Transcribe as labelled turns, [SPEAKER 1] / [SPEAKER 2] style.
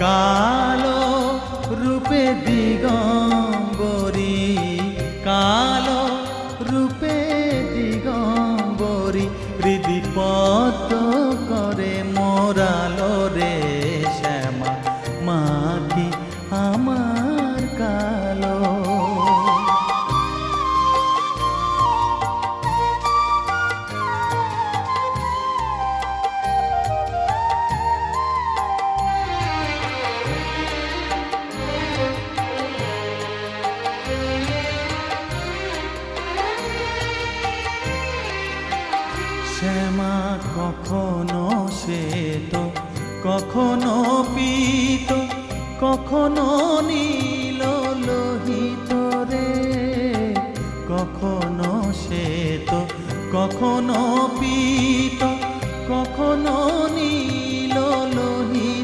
[SPEAKER 1] কালো রূপে দিগম্বরী, কালো রূপে দিগম্বরী, হৃদি পদ্ম করে মোরালো রে শ্যামা, মা কি আমার কালো। শ্যামা কখনো শ্বেত, কখনো পীত, কখনো নীল লোহিত রে, কখনো শ্বেত, কখনো পীত, কখনো নীল লোহিত।